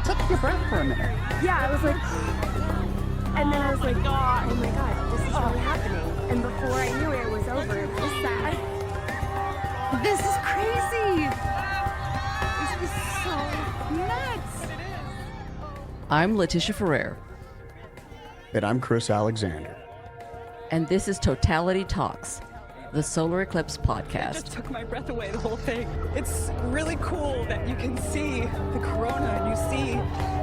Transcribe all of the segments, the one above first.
took your breath for a minute. Yeah, I was like, and then I was like, oh my God, this is really happening. And before I knew it was over. It was sad. This is crazy. This is so nuts. I'm Letitia Ferrer, And I'm Chris Alexander. and this is Totality Talks, the Solar Eclipse It podcast. just took my breath away, the whole thing. It's really cool that you can see the corona and you see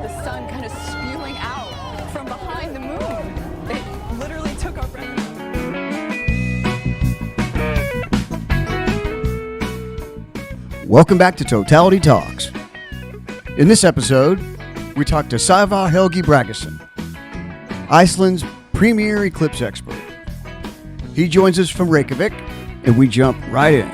the sun kind of spewing out from behind the moon. It literally took our breath away. Welcome back to Totality Talks. In this episode, we talk to Sævar Helgi Bragason, Iceland's premier eclipse expert. He joins us from Reykjavik, and we jump right in.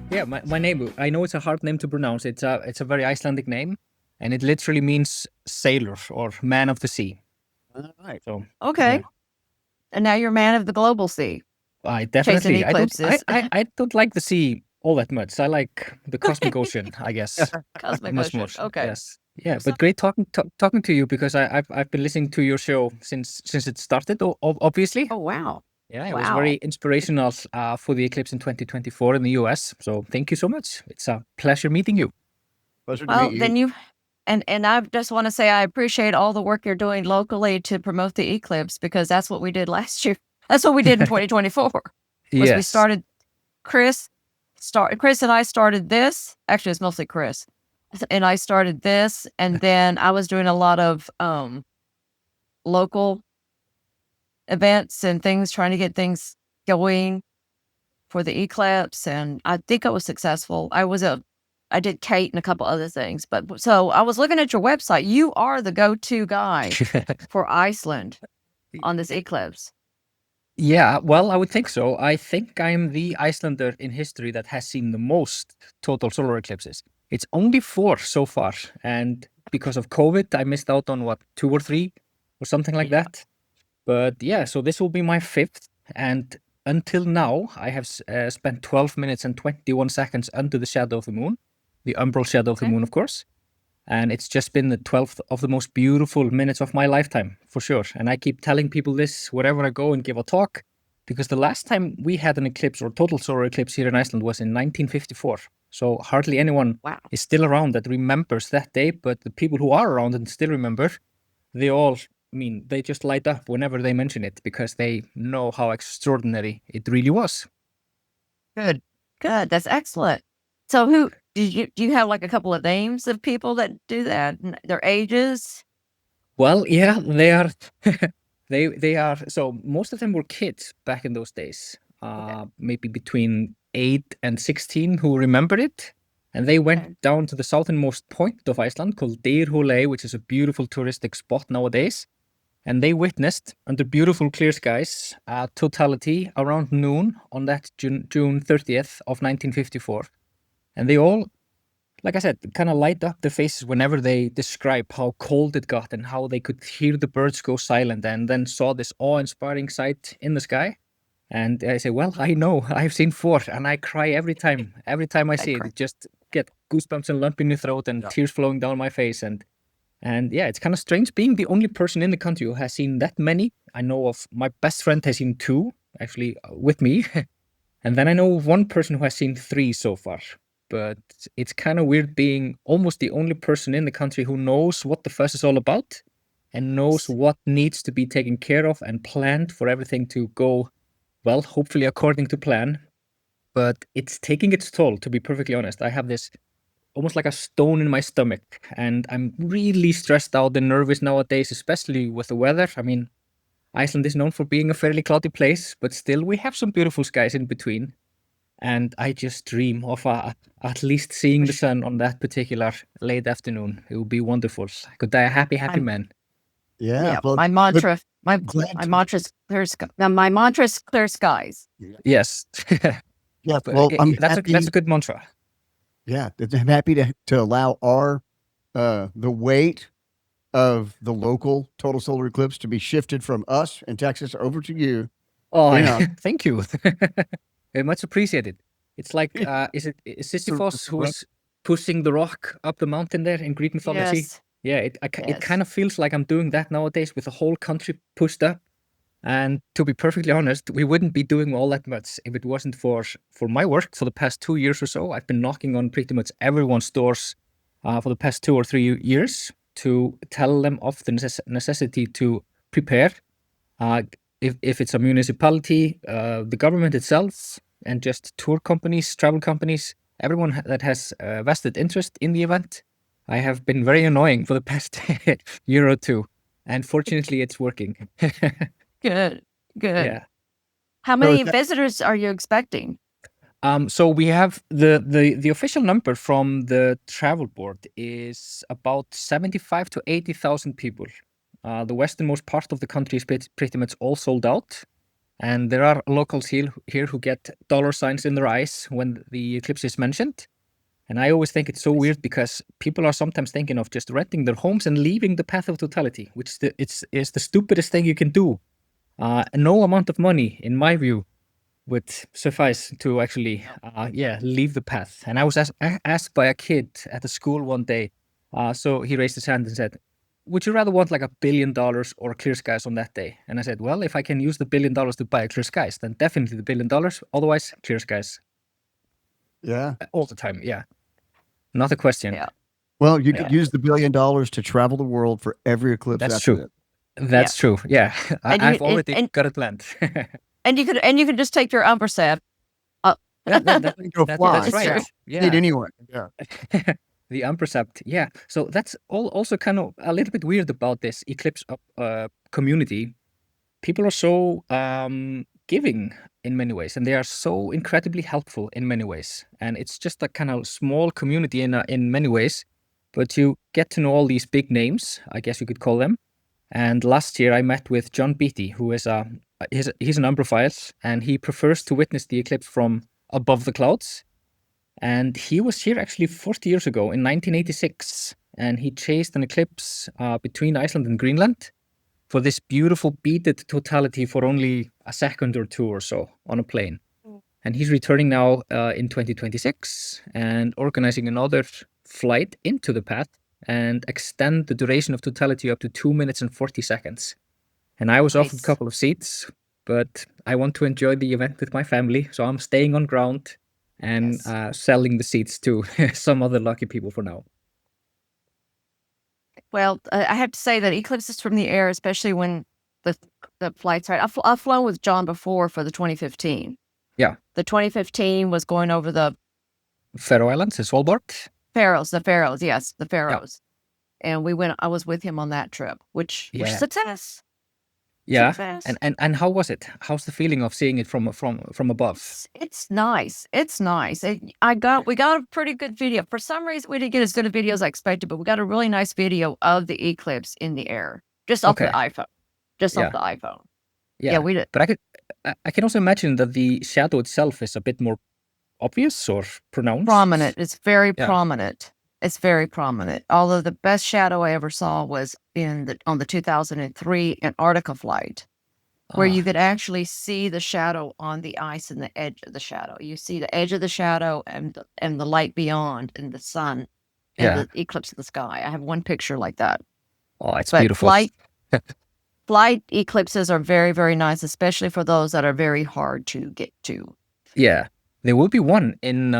Yeah, my name, I know it's a hard name to pronounce. It's a very Icelandic name, and it literally means sailor or man of the sea. All right. So Okay. Yeah. And now you're man of the global sea. I definitely eclipses. I don't like the sea all that much. I like the cosmic ocean, I guess. Cosmic Much ocean. more. Okay. Yes. Yeah, but great talking to you because I've been listening to your show since it started. Obviously. Oh, wow. Yeah, it was wow. very inspirational for the eclipse in 2024 in the US. So thank you so much. It's a pleasure meeting you. Pleasure to Well, meet you. then you, and I just want to say I appreciate all the work you're doing locally to promote the eclipse because that's what we did last year. That's what we did in 2024. Was we Yes. started, Chris and I started this. Actually, it's mostly Chris. And I started this, and then I was doing a lot of local events and things, trying to get things going for the eclipse, and I think I was successful. I did Kate and a couple other things, but so I was looking at your website. You are the go-to guy for Iceland on this eclipse. Yeah, well, I would think so. I think I'm the Icelander in history that has seen the most total solar eclipses. It's only 4 so far, and because of COVID, I missed out on 2 or 3 or something like that. But yeah, so this will be my 5th, and until now, I have spent 12 minutes and 21 seconds under the shadow of the moon, the umbral shadow of the Okay. moon, of course. And it's just been the 12th of the most beautiful minutes of my lifetime, for sure. And I keep telling people this wherever I go and give a talk, because the last time we had an eclipse or total solar eclipse here in Iceland was in 1954. So hardly anyone Wow. is still around that remembers that day, but the people who are around and still remember, they all, they just light up whenever they mention it because they know how extraordinary it really was. Good. That's excellent. So who do you have like a couple of names of people that do that? Their ages? Well, yeah, they are. they are. So most of them were kids back in those days, maybe between 8 and 16 who remember it. And they went Okay. down to the southernmost point of Iceland called Dyrhólaey, which is a beautiful touristic spot nowadays. And they witnessed, under beautiful clear skies, totality around noon on that June 30th of 1954. And they all, like I said, kind of light up their faces whenever they describe how cold it got and how they could hear the birds go silent and then saw this awe-inspiring sight in the sky. And I say, well, I know, I've seen 4, and I cry every time I see it. cry. It just get goosebumps and lump in your throat and tears flowing down my face. And yeah, it's kind of strange being the only person in the country who has seen that many. I know of my best friend has seen 2, actually, with me. And then I know of one person who has seen 3 so far. But it's kind of weird being almost the only person in the country who knows what the fuss is all about and knows what needs to be taken care of and planned for everything to go, well, hopefully according to plan. But it's taking its toll, to be perfectly honest. I have this almost like a stone in my stomach, and I'm really stressed out and nervous nowadays, especially with the weather. Iceland is known for being a fairly cloudy place, but still we have some beautiful skies in between. And I just dream of at least seeing the sun on that particular late afternoon. It would be wonderful. I could die a happy I'm- man. Yeah. Well, my mantra. My glad mantra is clear sky. Now, my mantra is clear skies. Yes. yeah. But Well, I'm that's happy. a good mantra. Yeah, I'm happy to allow our the weight of the local total solar eclipse to be shifted from us in Texas over to you Oh, You know. thank you. Very much appreciated. It's like, is Sisyphus who was pushing the rock up the mountain there in Greek mythology? Yes. Yeah, it Yes. kind of feels like I'm doing that nowadays with the whole country pushed up. And to be perfectly honest, we wouldn't be doing all that much if it wasn't for my work for the past 2 years or so. I've been knocking on pretty much everyone's doors for the past 2 or 3 years to tell them of the necessity to prepare. If it's a municipality, the government itself, and just tour companies, travel companies, everyone that has a vested interest in the event. I have been very annoying for the past year or two, and fortunately, it's working. Good. Yeah. How So many is that- visitors are you expecting? So we have the official number from the travel board is about 75 to 80,000 people. The westernmost part of the country is pretty much all sold out, and there are locals here who get dollar signs in their eyes when the eclipse is mentioned. And I always think it's so weird because people are sometimes thinking of just renting their homes and leaving the path of totality, which is the stupidest thing you can do. No amount of money, in my view, would suffice to actually, leave the path. And I was asked by a kid at the school one day. So he raised his hand and said, "Would you rather want like $1 billion or clear skies on that day?" And I said, "Well, if I can use the $1 billion to buy clear skies, then definitely the $1 billion. Otherwise, clear skies Yeah. all the time." Yeah, not a question. Yeah. Well, you could use the $1 billion to travel the world for every eclipse. That's after true. that. That's true. Yeah, And you- I've already and- got it planned. And you could just take your Umbersat. Go fly. That's right. That's Need Yeah. anyway. Yeah. The unpercept, yeah. So that's also kind of a little bit weird about this Eclipse community. People are so giving in many ways, and they are so incredibly helpful in many ways. And it's just a kind of small community in many ways, but you get to know all these big names, I guess you could call them. And last year I met with John Beatty, who is he's an umbrophile, and he prefers to witness the eclipse from above the clouds. And he was here actually 40 years ago in 1986, and he chased an eclipse between Iceland and Greenland for this beautiful beaded totality for only a second or two or so on a plane. And he's returning now in 2026 and organizing another flight into the path and extend the duration of totality up to 2 minutes and 40 seconds. And I was offered a Nice. couple of seats, but I want to enjoy the event with my family, so I'm staying on ground and Yes. selling the seats to some other lucky people for now. Well, I have to say that eclipses from the air, especially when the flight's right. I've flown with John before for the 2015. Yeah. The 2015 was going over the Faroe Islands, Svalbard. Faroes, yes, the Faroes. And I was with him on that trip, which was Yeah. success. Yeah. Success. And how was it? How's the feeling of seeing it from above? It's nice. It's nice. We got a pretty good video. For some reason, we didn't get as good a video as I expected, but we got a really nice video of the eclipse in the air, just off the Okay. iPhone. Just Yeah. off the iPhone. Yeah, we did. But I can also imagine that the shadow itself is a bit more obvious or pronounced. Prominent. It's very Yeah. prominent. It's very prominent. Although the best shadow I ever saw was on the 2003 Antarctica flight, where you Ah, could actually see the shadow on the ice and the edge of the shadow. You see the edge of the shadow and the light beyond and the sun and Yeah. the eclipse of the sky. I have one picture like that. Oh, it's But beautiful. flight eclipses are very, very nice, especially for those that are very hard to get to. Yeah, there will be one in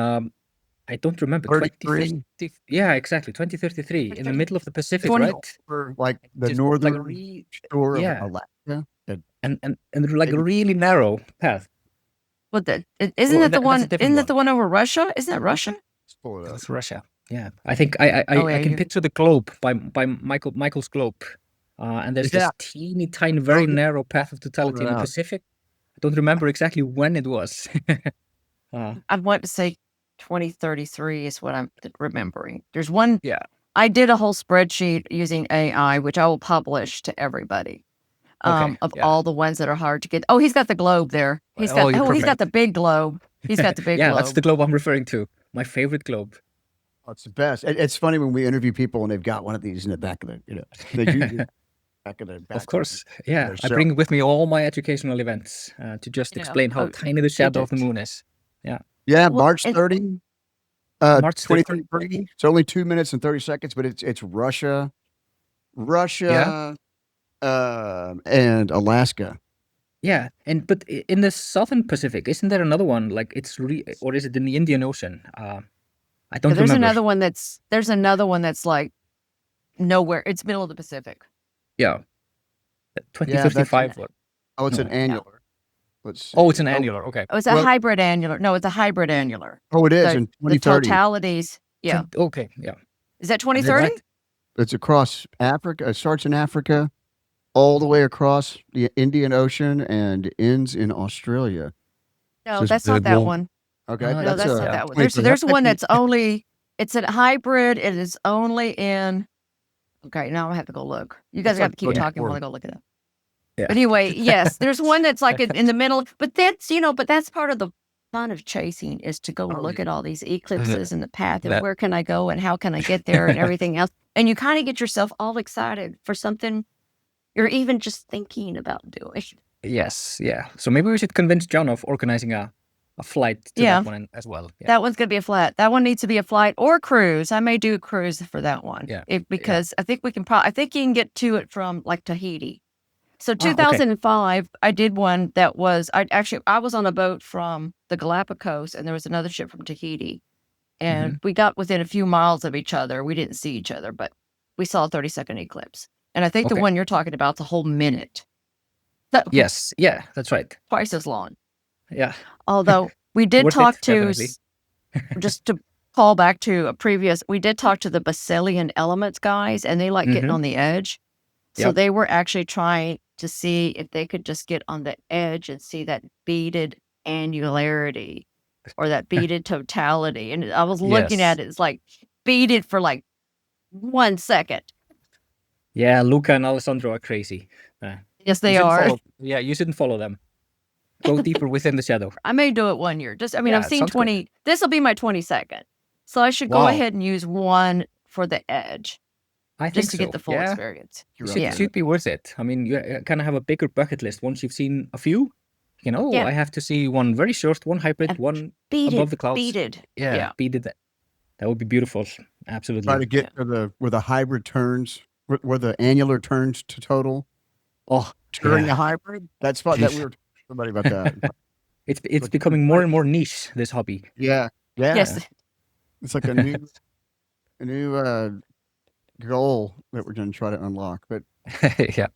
I don't remember 33? 2030. Yeah, exactly, 2033 in the middle of the Pacific, 20 right? For like the Just northern like a shore yeah. of Alaska. and like a really narrow path. Isn't Well, it the that's a one? different Isn't one. it the one over Russia? Isn't that Russia? Let's pull it up. That's Russia. Yeah, I think I Oh, yeah, can you- picture the globe by Michael's globe, and there's Yeah. this teeny tiny, very yeah. narrow path of totality in the out. Pacific. I don't remember exactly when it was. I want to say 2033 is what I'm remembering. There's one. Yeah. I did a whole spreadsheet using AI, which I will publish to everybody. Okay, Of yeah. all the ones that are hard to get. Oh, he's got the globe there. He's got. Oh, you're He's got perfect. the big globe. He's got the big Yeah, globe. that's the globe I'm referring to. My favorite globe. Oh, it's the best. It's funny when we interview people and they've got one of these in the back of the, they usually back in the back Of course, yeah. I so- bring with me all my educational events to just Yeah. explain how Oh, tiny the shadow of the did. moon is. Yeah, Well, March and- 30, March 30. 2033. It's only 2 minutes and 30 seconds, but it's Russia, and Alaska. Yeah, but in the Southern Pacific, isn't there another one? Like or is it in the Indian Ocean? I don't there's remember. another one that's like nowhere. It's middle of the Pacific. Yeah, 2035. Oh, it's an No. annular. Let's see. Oh, it's an annular. Okay. Oh, it's a Well- hybrid annular. No, it's a hybrid annular. Oh, it is The, in the 2030. totalities. Yeah. Okay. Yeah. Is that 2030? Right. It's across Africa. It starts in Africa, all the way across the Indian Ocean, and ends in Australia. No, Says that's not the that wall. one. Okay, No, No, that's not yeah. that one. 23. There's That might one be- that's only. It's a hybrid. It is only in. Okay, now I have to go look. You guys It's got like to keep going talking while I forward. go look it up. Yeah. But anyway, yes, there's one that's like in the middle. But that's part of the fun of chasing is to go look at all these eclipses and the path and That- where can I go and how can I get there and everything else. And you kind of get yourself all excited for something you're even just thinking about doing. Yes. Yeah. So maybe we should convince John of organizing a flight to Yeah. that one as well. Yeah. That one's going to be a flat. That one needs to be a flight or cruise. I may do a cruise for that one. Yeah. Because I think we can I think you can get to it from like Tahiti. So okay. 2005, I did one that was, I was on a boat from the Galapagos and there was another ship from Tahiti. And we got within a few miles of each other. We didn't see each other, but we saw a 30-second eclipse. And I think the Okay. one you're talking about is a whole minute. That, Yes. Yeah. That's right. Twice as long. Yeah. Although we did Worth it, talk to, definitely. just to call back to a previous, we did talk to the Basilian Elements guys, and they like getting Mhm. on the edge. So Yep. they were actually trying to see if they could just get on the edge and see that beaded annularity or that beaded totality. And I was looking Yes. at it, it's like beaded for like 1 second. Yeah. Luca and Alessandro are crazy. Yes, they You shouldn't are. follow- you shouldn't follow them. Go deeper within the shadow. I may do it one year. Yeah, I've seen sounds good. 20. This will be my 22nd. So I should go Wow. ahead and use one for the edge I think just to get so. the full Yeah. experience. You're Should, right. should be worth it. I mean, you kind of have a bigger bucket list once you've seen a few. Yeah. I have to see one very short, one hybrid, And one Beaded. above the clouds. Beaded. Yeah, beaded that. That would be beautiful. Absolutely. Try to get to where the hybrid turns, where the annular turns to total. Oh, During yeah. the hybrid, that's fun. That we were talking to somebody about that. It's But- becoming more and more niche, this hobby. yeah, yeah. Yes. It's like a new goal that we're going to try to unlock. But Yeah.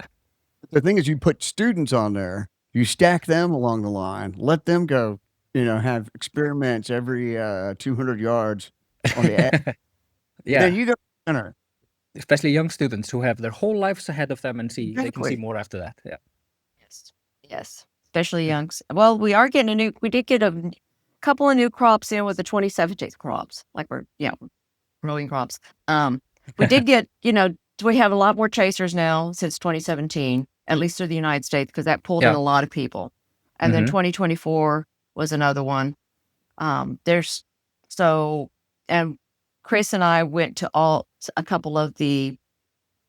the thing is, you put students on there, you stack them along the line, let them go, have experiments every 200 yards on the edge. Yeah. Then you go to the center. Especially young students who have their whole lives ahead of them and they can Exactly. see more after that. Yeah. Yes. Yes. Especially youngs. Well, we did get a couple of new crops in with the 2017 crops. Like we're growing crops. We did get, we have a lot more chasers now since 2017, at least through the United States, because that pulled in Yeah. a lot of people. And then Mhm. 2024 was another one. And Chris and I went to a couple of the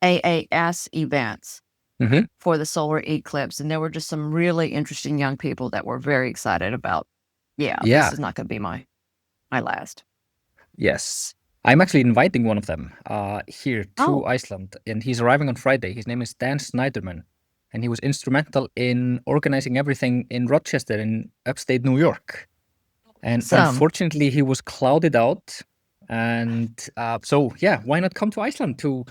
AAS events Mhm. for the solar eclipse. And there were just some really interesting young people that were very excited about, Yeah. this is not going to be my last. Yes. I'm actually inviting one of them here to Oh. Iceland, and he's arriving on Friday. His name is Dan Snyderman, and he was instrumental in organizing everything in Rochester in upstate New York. And Awesome. unfortunately, he was clouded out. And so, yeah, why not come to Iceland to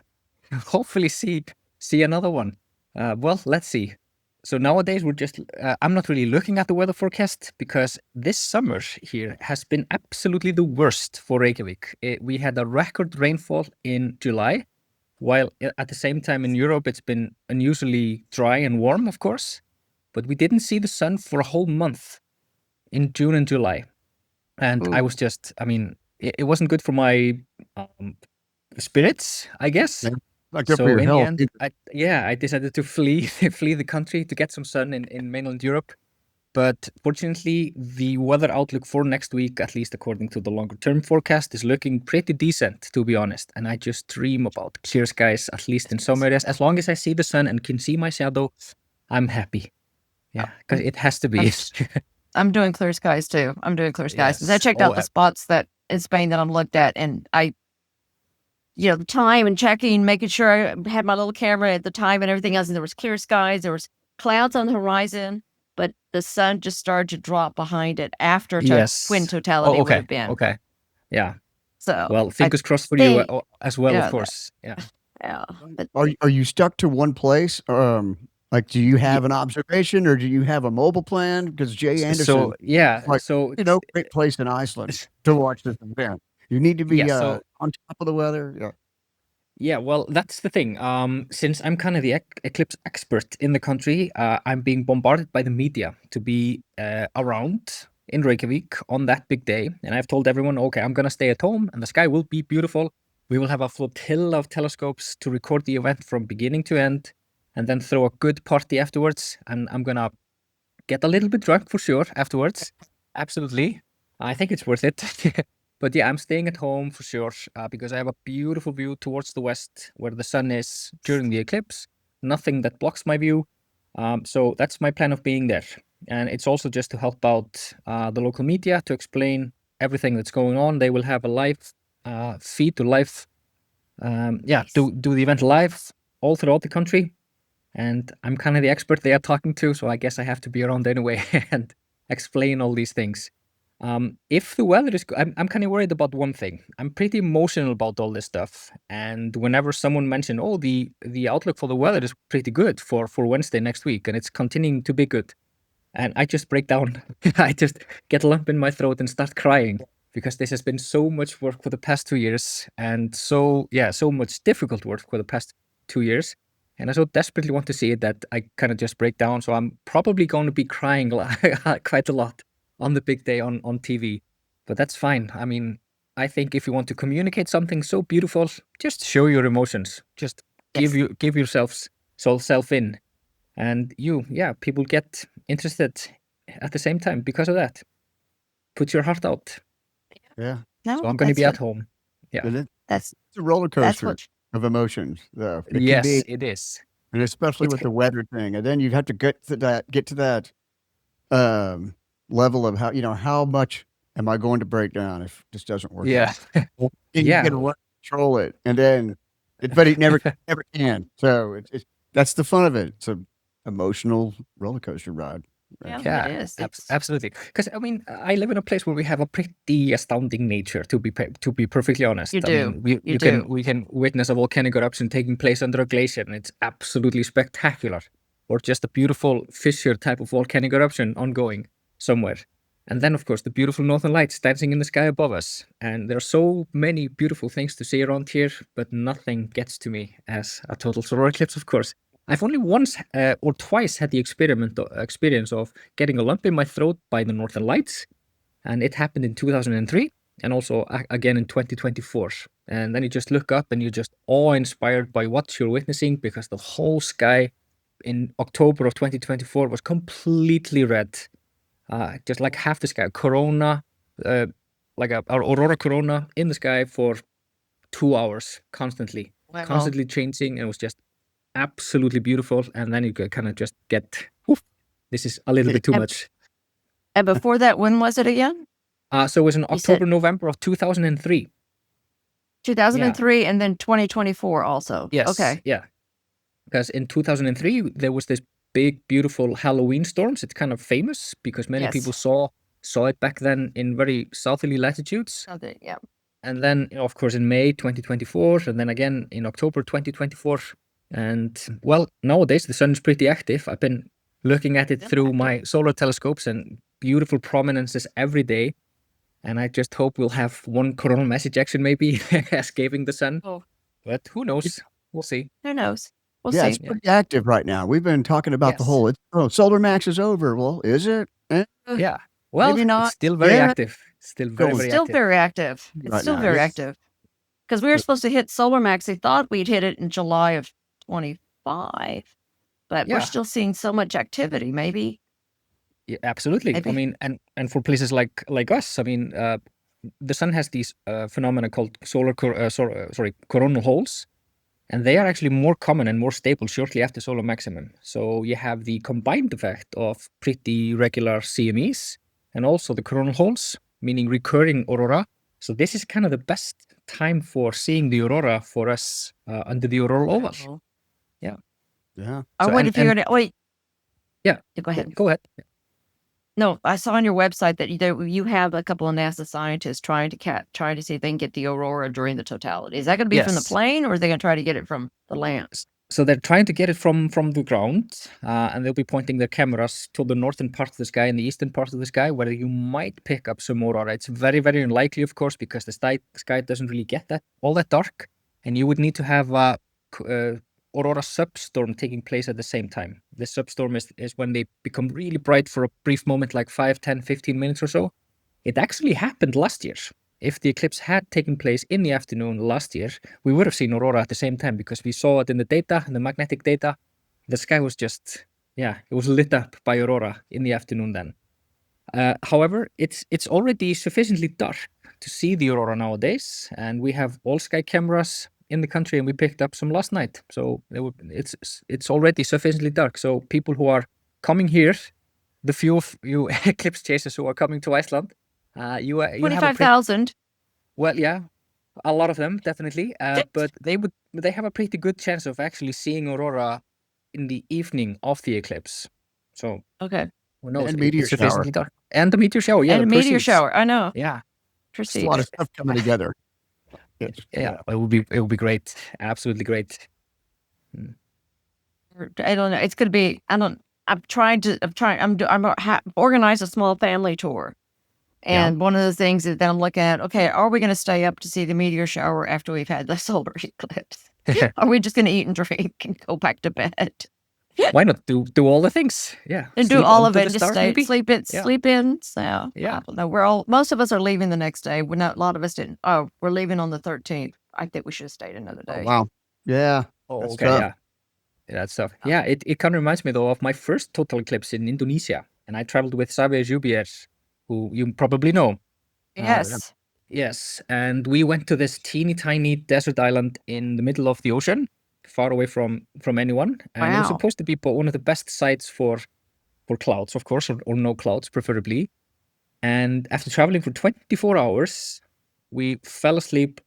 hopefully see another one? Well, let's see. So nowadays I'm not really looking at the weather forecast because this summer here has been absolutely the worst for Reykjavik. We had a record rainfall in July, while at the same time in Europe it's been unusually dry and warm, of course. But we didn't see the sun for a whole month in June and July. And I was it wasn't good for my spirits, I guess. Yeah. Not good So for your in health. the end, I decided to flee the country to get some sun in mainland Europe. But fortunately, the weather outlook for next week, at least according to the longer term forecast, is looking pretty decent, to be honest. And I just dream about clear skies, at least in some areas. As long as I see the sun and can see my shadow, I'm happy. Yeah, because it has to be. I'm doing clear skies too. I'm doing clear skies because I checked out the spots that in Spain that I'm looked at, and the time and checking, making sure I had my little camera at the time and everything else, and there was clear skies, there was clouds on the horizon, but the sun just started to drop behind it after twin totality would have been. Okay. Yeah. So well, fingers crossed for you as well, of course. Yeah. Yeah. But Are you stuck to one place? Like, do you have an observation or do you have a mobile plan? Because Jay Anderson, So yeah, like, so great place in Iceland to watch this event. You need to be on top of the weather. Yeah. Yeah, well, that's the thing. Since I'm kind of the eclipse expert in the country, I'm being bombarded by the media to be around in Reykjavik on that big day. And I've told everyone, okay, I'm going to stay at home and the sky will be beautiful. We will have a flotilla of telescopes to record the event from beginning to end and then throw a good party afterwards. And I'm going to get a little bit drunk for sure afterwards. Absolutely. I think it's worth it. But yeah, I'm staying at home for sure because I have a beautiful view towards the west where the sun is during the eclipse. Nothing that blocks my view. So that's my plan of being there. And it's also just to help out the local media to explain everything that's going on. They will have a live feed to live, do the event live all throughout the country. And I'm kind of the expert they are talking to, so I guess I have to be around anyway and explain all these things. If the weather is good, I'm kind of worried about one thing. I'm pretty emotional about all this stuff. And whenever someone mentioned, oh, the outlook for the weather is pretty good for Wednesday next week, and it's continuing to be good. And I just break down. I just get a lump in my throat and start crying because this has been so much work for the past 2 years and so much difficult work for the past 2 years. And I so desperately want to see it that I kind of just break down. So I'm probably going to be crying quite a lot on the big day on TV, but that's fine. I mean, I think if you want to communicate something so beautiful, just show your emotions. Just give yourself in, and people get interested at the same time because of that. Put your heart out. Yeah. no, So I'm going to be at home. Yeah. That's It's a roller that's coaster what of emotions, though. It can Yes, be, it is. and especially It's with the weather thing. And then you have to get to that level of how much am I going to break down if this doesn't work Yeah. out? And you Yeah. can control it, and then but it never can. So it's that's the fun of it. It's an emotional roller coaster ride. Right? Yeah, it is. absolutely. Because I mean, I live in a place where we have a pretty astounding nature. To be perfectly honest, You I do. mean, You do. we can witness a volcanic eruption taking place under a glacier, and it's absolutely spectacular. Or just a beautiful fissure type of volcanic eruption ongoing somewhere. And then, of course, the beautiful northern lights dancing in the sky above us. And there are so many beautiful things to see around here, but nothing gets to me as a total solar eclipse, of course. I've only once or twice had the experience of getting a lump in my throat by the northern lights. And it happened in 2003 and also again in 2024. And then you just look up and you're just awe-inspired by what you're witnessing because the whole sky in October of 2024 was completely red. Just like half the sky, corona, like a aurora corona in the sky for 2 hours constantly, Wow. constantly changing. And it was just absolutely beautiful. And then you could kind of just get, this is a little bit too much. And before that, when was it again? So it was in You said- October, November of 2003. 2003 and then 2024 also. Yes. Okay. Yeah. Because in 2003, there was this big, beautiful Halloween storms. It's kind of famous because many Yes. people saw it back then in very southerly latitudes. Yeah. And then, of course, in May 2024, and then again in October 2024. And well, nowadays the sun is pretty active. I've been looking at it through my solar telescopes and beautiful prominences every day. And I just hope we'll have one coronal mass ejection maybe escaping the sun. Oh. But who knows? We'll see. Who knows? We'll Yeah, see. it's pretty active right now. We've been talking about the Yes. whole, solar max is over. Well, is it? Yeah. Well, Maybe not. it's still very Yeah. active. Still very, very Still active. very active. It's Right still now, very yes. active. Because we were supposed to hit solar max. They thought we'd hit it in July of 25, but Yeah. we're still seeing so much activity. Maybe Yeah, absolutely. I Maybe. mean, and for places like us, I mean, the sun has these phenomena called coronal holes, and they are actually more common and more stable shortly after solar maximum. So you have the combined effect of pretty regular CMEs and also the coronal holes, meaning recurring aurora. So this is kind of the best time for seeing the aurora for us under the auroral oval. Wow. Yeah. Yeah. I So wonder if you're gonna wait. yeah, Go ahead. go ahead. No, I saw on your website that you have a couple of NASA scientists trying to see if they can get the aurora during the totality. Is that going to be from the Yes. plane, or are they going to try to get it from the land? So they're trying to get it from the ground, and they'll be pointing their cameras to the northern part of the sky and the eastern part of the sky, where you might pick up some aurora. It's very, very unlikely, of course, because the sky doesn't really get all that dark, and you would need to have a aurora substorm taking place at the same time. The substorm is when they become really bright for a brief moment, like 5, 10, 15 minutes or so. It actually happened last year. If the eclipse had taken place in the afternoon last year, we would have seen aurora at the same time because we saw it in the data, in the magnetic data. The sky was just, it was lit up by aurora in the afternoon then. However, it's already sufficiently dark to see the aurora nowadays, and we have all sky cameras in the country, and we picked up some last night. So it's already sufficiently dark. So people who are coming here, the few of you eclipse chasers who are coming to Iceland, you have 25,000. well, yeah, a lot of them definitely, but they have a pretty good chance of actually seeing aurora in the evening of the eclipse. So Okay. who knows? And meteor It's sufficiently shower. dark. And the meteor shower, yeah, And a the meteor Perseids. shower. I know. Yeah, It's a lot of stuff coming together. yeah, it would be great, absolutely great. I don't know. It's going to be. I'm organized a small family tour, and one of the things that I'm looking at. Okay, are we going to stay up to see the meteor shower after we've had the solar eclipse? Are we just going to eat and drink and go back to bed? Why not do all the things? Yeah, And do sleep all of under it the and just stars, stay, maybe? Yeah. sleep in. So Yeah. I don't know. Most of us are leaving the next day. We're not. A lot of us didn't. Oh, we're leaving on the 13th. I think we should have stayed another day. Oh, wow. Yeah. Oh, That's okay, tough. yeah, that's tough. Yeah, it kind of reminds me though of my first total eclipse in Indonesia, and I traveled with Sævar, who you probably know. Yes. Yes, and we went to this teeny tiny desert island in the middle of the ocean, far away from anyone, and it was Wow. supposed to be one of the best sites for clouds, of course, or no clouds, preferably. And after traveling for 24 hours, we fell asleep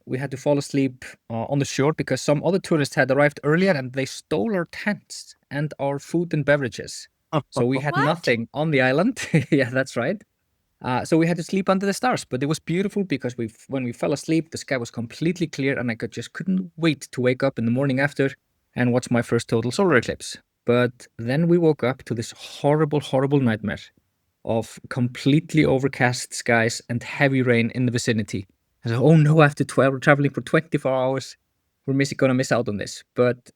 we had to fall asleep on the shore because some other tourists had arrived earlier and they stole our tents and our food and beverages. So we had What? nothing on the island. Yeah, that's right. So we had to sleep under the stars, but it was beautiful because when we fell asleep, the sky was completely clear and I couldn't wait to wake up in the morning after and watch my first total solar eclipse. But then we woke up to this horrible, horrible nightmare of completely overcast skies and heavy rain in the vicinity. I said, oh no, after traveling for 24 hours, we're going to miss out on this. But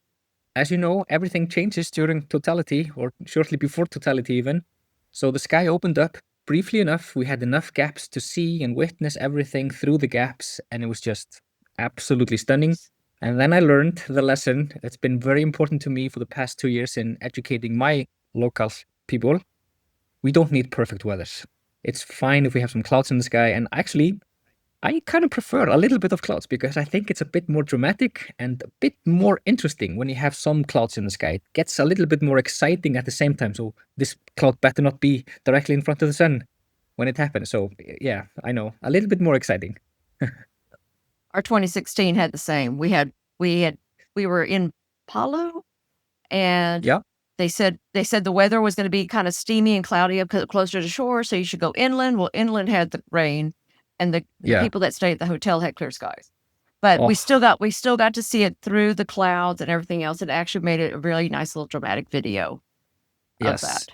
as you know, everything changes during totality or shortly before totality even. So the sky opened up briefly enough. We had enough gaps to see and witness everything through the gaps. And it was just absolutely stunning. And then I learned the lesson that's been very important to me for the past 2 years in educating my local people. We don't need perfect weather. It's fine if we have some clouds in the sky. And actually, I kind of prefer a little bit of clouds because I think it's a bit more dramatic and a bit more interesting when you have some clouds in the sky. It gets a little bit more exciting at the same time. So this cloud better not be directly in front of the sun when it happens. So yeah, I know, a little bit more exciting. Our 2016 had the same. We were in Palu, and Yeah. they said the weather was going to be kind of steamy and cloudy up closer to shore, so you should go inland. Well, inland had the rain, and the Yeah. people that stayed at the hotel had clear skies. But Oh. we still got to see it through the clouds and everything else. It actually made it a really nice little dramatic video of Yes. that,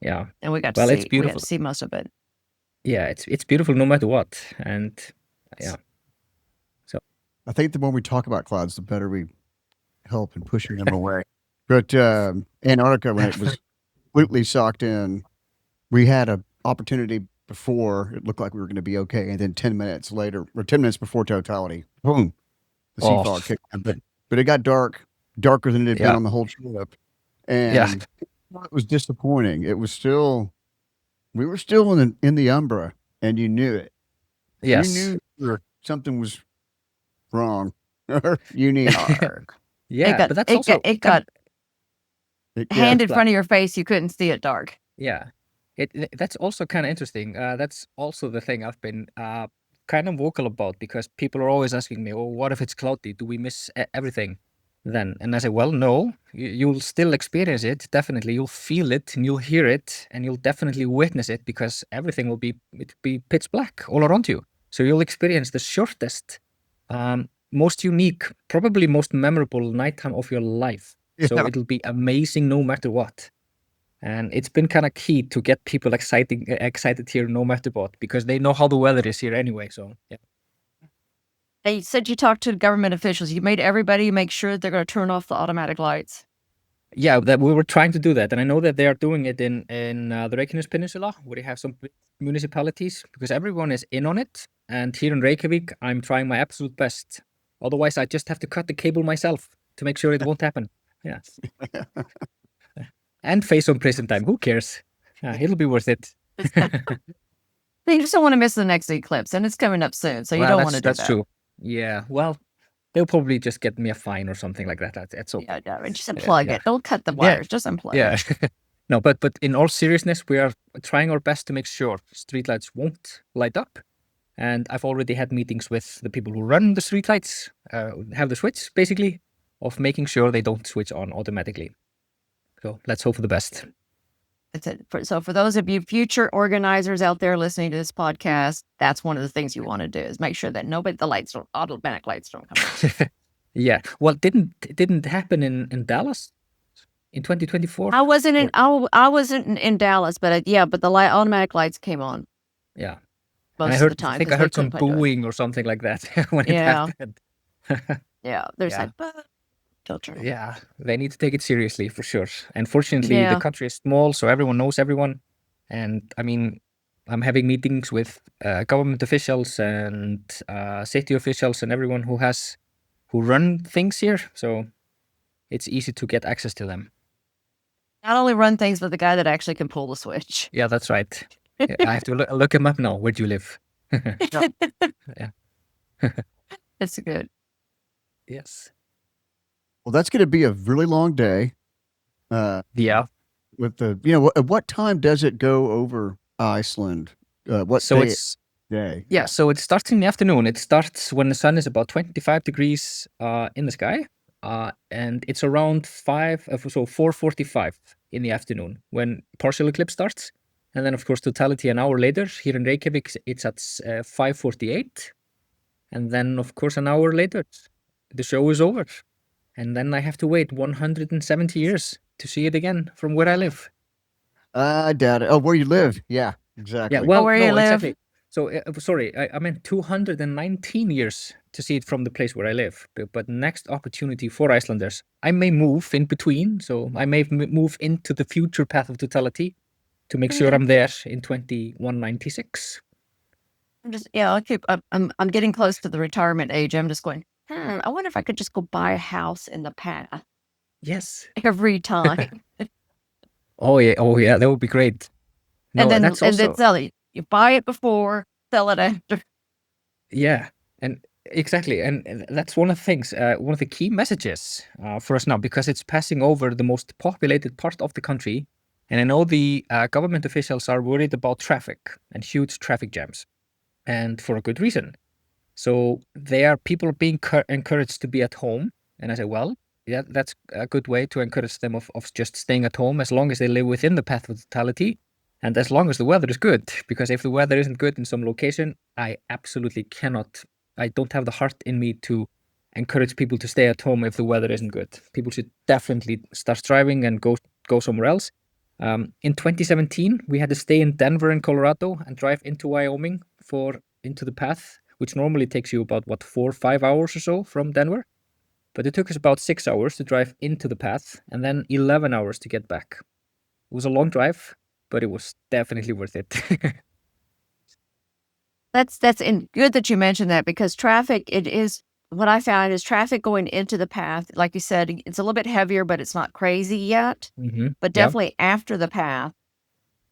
Yeah. and we got to Well, see it's beautiful. We got to see most of it. Yeah, it's beautiful no matter what. And yeah. I think the more we talk about clouds, the better we help in pushing them away. But Antarctica, when it was completely socked in, we had an opportunity before it looked like we were going to be okay, and then 10 minutes later, or 10 minutes before totality, boom, the sea fog kicked in. But it got darker than it had been Yeah. on the whole trip. Yeah. And It was disappointing. It was still, we were still in the Umbra, and you knew it. Yes. You knew something was wrong or unique. Dark. Yeah, but that's also it got Yeah, hand in front of your face. You couldn't see it dark. yeah. That's also kind of interesting. That's also the thing I've been kind of vocal about, because people are always asking me, "Oh, what if it's cloudy? Do we miss everything then?" And I say, "Well, no. You'll still experience it. Definitely, you'll feel it and you'll hear it and you'll definitely witness it, because everything will be pitch black all around you. So you'll experience the shortest, most unique, probably most memorable nighttime of your life. So Yeah. it'll be amazing no matter what." And it's been kind of key to get people excited here no matter what, because they know how the weather is here anyway. So yeah. They said you talked to government officials. You made everybody make sure they're going to turn off the automatic lights. Yeah, that we were trying to do that, and I know that they are doing it in the Reykjanes Peninsula, where they have some municipalities, because everyone is in on it. And here in Reykjavik, I'm trying my absolute best. Otherwise, I just have to cut the cable myself to make sure it won't happen. Yeah. And face some prison time. Who cares? It'll be worth it. They just don't want to miss the next eclipse, and it's coming up soon, so you Well, don't want to do that. that's true. Yeah. Well, they'll probably just get me a fine or something like that. That's okay. Yeah, just unplug yeah. it. Don't cut the wires. Just unplug Yeah. it. No, but in all seriousness, we are trying our best to make sure streetlights won't light up. And I've already had meetings with the people who run the streetlights, have the switch basically, of making sure they don't switch on automatically. So let's hope for the best. That's it. So for those of you future organizers out there listening to this podcast, that's one of the things you want to do, is make sure that automatic lights don't come on. Yeah. Well, it didn't happen in Dallas in 2024? I wasn't in Dallas, but but the automatic lights came on Yeah. most I of the time. think I heard some booing or something like that when it happened. Yeah, there's Yeah. like, don't turn on. Yeah, they need to take it seriously for sure. And fortunately, Yeah. the country is small, so everyone knows everyone. And I mean, I'm having meetings with government officials and city officials and everyone who run things here. So it's easy to get access to them. Not only run things, but the guy that actually can pull the switch. Yeah, that's right. Yeah, I have to look him up now. Where do you live? Yeah. It's good. Yes. Well, that's going to be a really long day. Yeah. With the, at what time does it go over Iceland? What So day? it's Day. Yeah, so it starts in the afternoon. It starts when the sun is about 25 degrees in the sky, and it's around 4:45 in the afternoon when partial eclipse starts. And then, of course, totality an hour later. Here in Reykjavik, it's at 5:48. And then, of course, an hour later, the show is over. And then I have to wait 170 years to see it again from where I live. I doubt it. Oh, where you live? Yeah, exactly. Yeah, well, where no, you live? exactly. So, sorry, I meant 219 years to see it from the place where I live. But next opportunity for Icelanders, I may move in between. So I may move into the future path of totality to make sure I'm there in 2196. I'm getting close to the retirement age. I'm just going, I wonder if I could just go buy a house in the path Yes. every time. Oh yeah, that would be great. No, and then that's sell it. You buy it before, sell it after. Yeah, and exactly, and that's one of the things, one of the key messages for us now, because it's passing over the most populated part of the country, and I know the government officials are worried about traffic and huge traffic jams, and for a good reason. So people are being encouraged to be at home, and I say, well, yeah, that's a good way to encourage them of just staying at home as long as they live within the path of totality. And as long as the weather is good, because if the weather isn't good in some location, I absolutely cannot. I don't have the heart in me to encourage people to stay at home if the weather isn't good. People should definitely start driving and go somewhere else. In 2017, we had to stay in Denver in Colorado and drive into Wyoming into the path, which normally takes you about 4 or 5 hours or so from Denver. But it took us about 6 hours to drive into the path and then 11 hours to get back. It was a long drive, but it was definitely worth it. That's good that you mentioned that, because traffic, it is what I found is traffic going into the path, like you said, it's a little bit heavier, but it's not crazy yet. But Yeah. definitely after the path,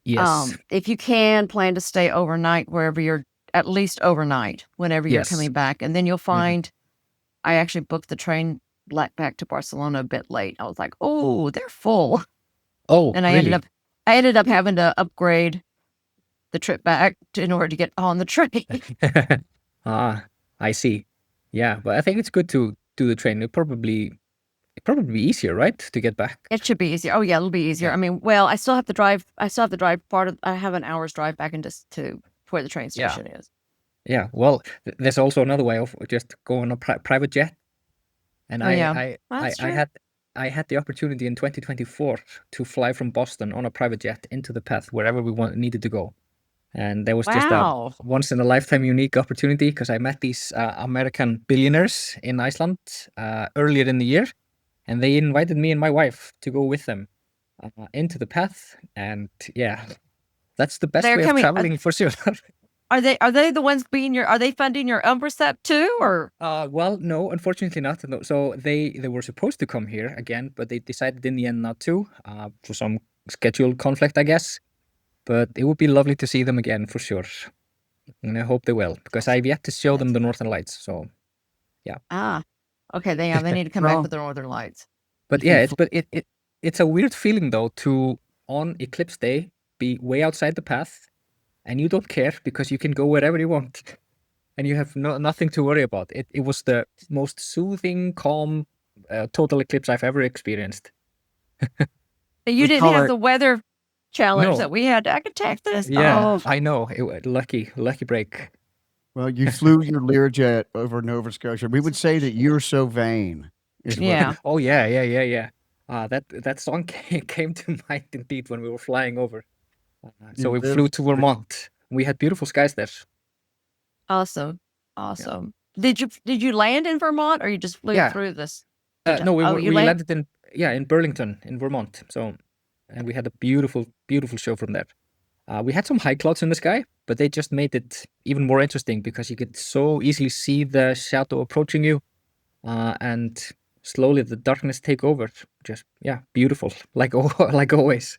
Yes. if you can, plan to stay overnight wherever you're, at least overnight, whenever you're Yes. coming back. And then you'll find, I actually booked the train back to Barcelona a bit late. I was like, oh, they're full. Oh, And I really? ended up having to upgrade the trip back in order to get on the train. I see. Yeah, but I think it's good to do the train. It'd probably be easier, right, to get back. It should be easier. Oh yeah, it'll be easier. Yeah. I mean, well, I still have to drive I have an hour's drive back into to where the train Yeah. station is. Yeah. Well, there's also another way of just going on a private jet. And Oh, yeah. That's true. I had the opportunity in 2024 to fly from Boston on a private jet into the path wherever we needed to go. And there was just a Wow. once in a lifetime unique opportunity because I met these American billionaires in Iceland earlier in the year, and they invited me and my wife to go with them into the path. And yeah, that's the best They're way of coming- traveling for sure. Are they the ones are they funding your Umbracep too, or? Well, no, unfortunately not. No, so they were supposed to come here again, but they decided in the end not to for some schedule conflict, I guess. But it would be lovely to see them again for sure, and I hope they will because I've yet to show them the Northern Lights. So, Okay, they need to come back Well- with the Northern Lights. but yeah, it's a weird feeling though to on Eclipse Day be way outside the path, and you don't care because you can go wherever you want, and you have nothing to worry about. It was the most soothing, calm, total eclipse I've ever experienced. You We didn't call have it- the weather challenge No. that we had. I could Texas. Yeah, Oh, I know. Lucky break. Well, you flew your Learjet over Nova Scotia. We would say that you're so vain. is what- yeah. Oh yeah. That song came to mind indeed when we were flying over. So we live- flew to Vermont. We had beautiful skies there. Awesome. Did you land in Vermont, or you just flew Yeah. through this? No, we Oh, were, you we land- landed in Burlington in Vermont. So, and we had a beautiful show from there. We had some high clouds in the sky, but they just made it even more interesting because you could so easily see the shadow approaching you, and slowly the darkness take over. Just beautiful, like like always.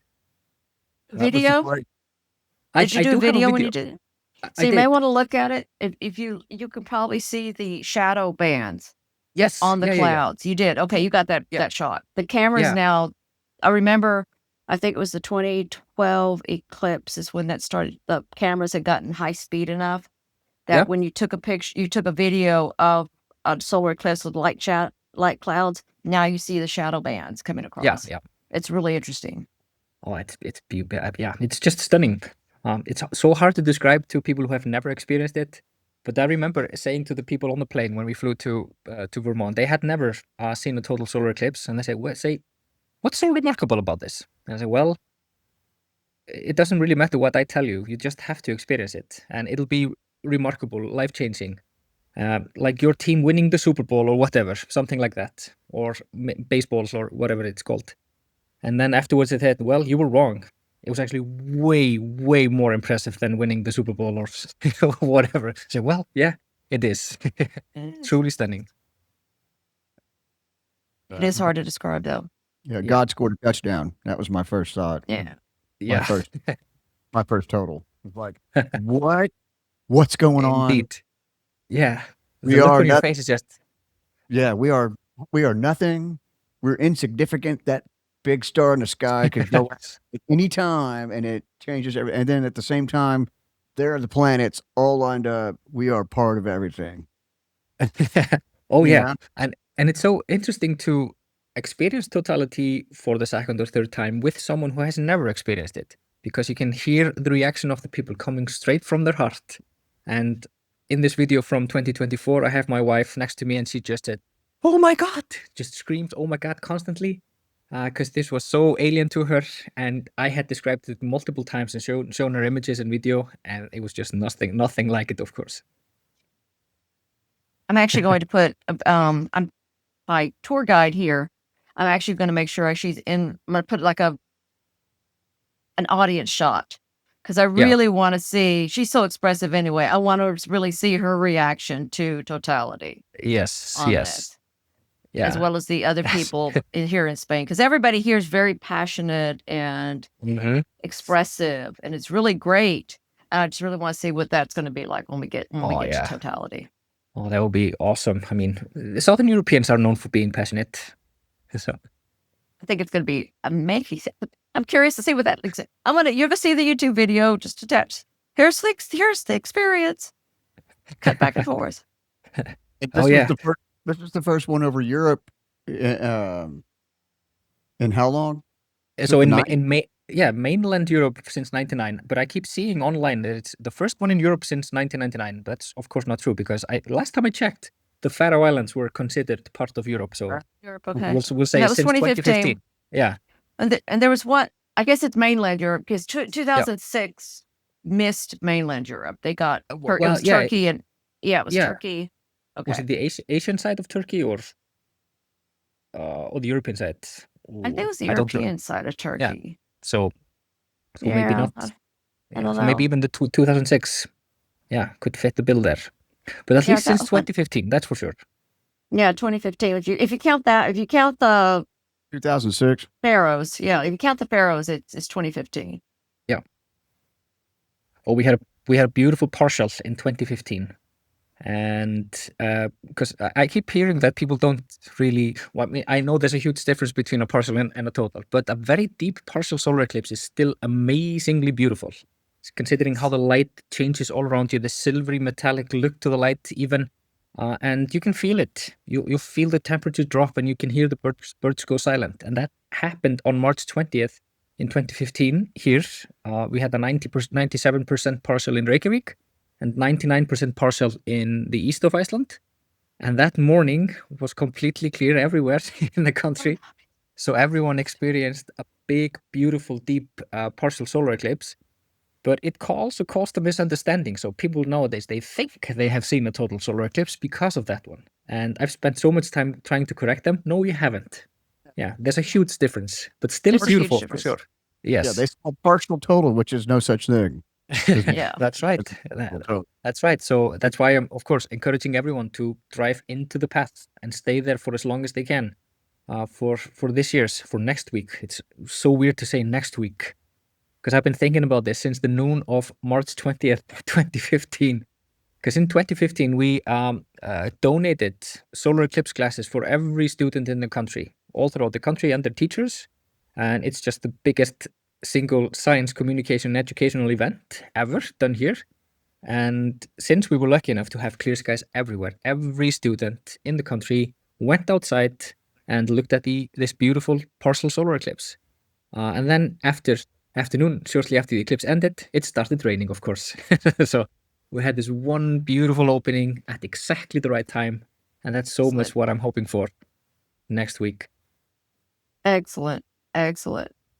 that was the Video? great- Did you I do have a video when you did it? I So you may did. want to look at it. If you can probably see the shadow bands Yes, on the yeah. clouds. You did. Okay, you got that Yeah. that shot. The cameras Yeah. now. I remember. I think it was the 2012 eclipse is when that started. The cameras had gotten high speed enough that Yeah. when you took a video of a solar eclipse with light clouds. Now you see the shadow bands coming across. Yeah. It's really interesting. Oh, it's just stunning. It's so hard to describe to people who have never experienced it. But I remember saying to the people on the plane when we flew to Vermont, they had never seen a total solar eclipse, and they said, "What's so remarkable about this?" And I said, "Well, it doesn't really matter what I tell you. You just have to experience it, and it'll be remarkable, life-changing, like your team winning the Super Bowl or whatever, something like that, or baseballs or whatever it's called." And then afterwards it said, "Well, you were wrong. It was actually way, way more impressive than winning the Super Bowl or whatever." I said, "Well, yeah, it is. Truly stunning." It is hard to describe though. Yeah, God scored a touchdown. That was my first thought. Yeah. Yeah, My first total. It was like, what? What's going on? indeed. Yeah, We the look are on your not- face is just Yeah, we are nothing. We're insignificant. That big star in the sky can go at any time, and it changes everything. And then at the same time, there are the planets all lined up. We are part of everything. oh Yeah. yeah, and it's so interesting to experience totality for the second or third time with someone who has never experienced it, because you can hear the reaction of the people coming straight from their heart. And in this video from 2024, I have my wife next to me, and she just said, "Oh my God," just screams, "Oh my God," constantly, because this was so alien to her, and I had described it multiple times and shown her images and video, and it was just nothing like it, of course. I'm actually going to put I'm my tour guide here. I'm actually going to make sure she's in. I'm going to put like an audience shot because I really want to see. She's so expressive anyway. I want to really see her reaction to totality Yes, on yes. this, Yeah. as well as the other people here in Spain, because everybody here is very passionate and expressive, and it's really great. And I just really want to see what that's going to be like when we get to totality. Oh, that would be awesome. I mean, the Southern Europeans are known for being passionate. So I think it's going to be amazing. I'm curious to see what that looks like. You're gonna see the YouTube video just attached. Here's the experience. Cut back and forth. This was the first one over Europe. In how long? So mainland Europe since 99, but I keep seeing online that it's the first one in Europe since 1999. That's of course not true, because last time I checked, the Faroe Islands were considered part of Europe. So Europe, okay. we'll say since 2015. Yeah. And there was one, I guess it's mainland Europe, because 2006 missed mainland Europe. They got it was Turkey and it was Turkey. Okay. Was it the Asian side of Turkey or the European side? I think it was the European side of Turkey. Yeah. So maybe not. I don't know. So maybe even the 2006, could fit the bill there. But at least since 2015, that's for sure. Yeah, 2015. If you count the 2006 Faroes, if you count the Faroes, it's 2015. Yeah. Oh, we had a beautiful partial in 2015. And because I keep hearing that people don't really, I know there's a huge difference between a partial and a total, but a very deep partial solar eclipse is still amazingly beautiful. Considering how the light changes all around you, the silvery metallic look to the light even, and you can feel it. You feel the temperature drop, and you can hear the birds go silent. And that happened on March 20th in 2015 here. We had a 97% partial in Reykjavik, and 99% partial in the east of Iceland. And that morning was completely clear everywhere in the country. So everyone experienced a big, beautiful, deep partial solar eclipse. But it also caused a misunderstanding. So people nowadays, they think they have seen a total solar eclipse because of that one. And I've spent so much time trying to correct them. No, you haven't. Yeah, there's a huge difference, but still beautiful for sure. Yes. Yeah, they call partial total, which is no such thing. That's right. That's right. So that's why I'm, of course, encouraging everyone to drive into the path and stay there for as long as they can. For next week. It's so weird to say next week, because I've been thinking about this since the noon of March 20th, 2015. Because in 2015, we donated solar eclipse classes for every student in the country, all throughout the country, and their teachers. And it's just the biggest single science communication educational event ever done here. And since we were lucky enough to have clear skies everywhere, every student in the country went outside and looked at this beautiful partial solar eclipse. And then afternoon, shortly after the eclipse ended, it started raining, of course. So we had this one beautiful opening at exactly the right time. And that's so much what I'm hoping for next week. Excellent.